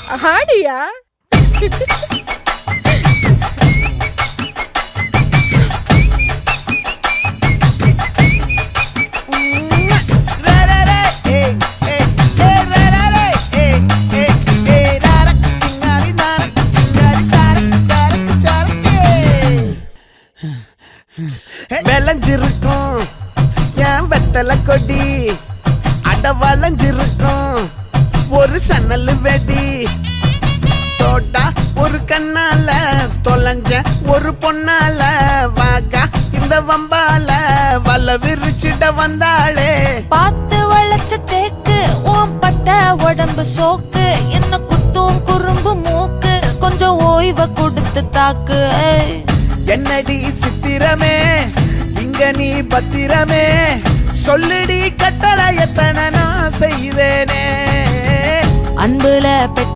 ஆடியா? விளைஞ்சிருக்கும் என் வெத்தலை கொடி அட வளைஞ்சிருக்கும் ஒரு சன்னல் வெடி தோட்டா ஒரு கண்ணால தொலைஞ்ச ஒரு பொண்ணால வாகா இந்த வம்பால வல விரிச்சிட வந்தாளே. பார்த்து வளைச்ச தேக்கு ஓம் பட்ட உடம்பு சோக்கு என்ன குத்தும் குறும்பு மூக்கு கொஞ்சம் ஓய்வை கொடுத்து தாக்கு. என்னடி சித்திரமே இங்க நீ பத்திரமே சொல்லுடி கட்டளை எத்தனை நான் செய்வேனே. அன்புல பெற்ற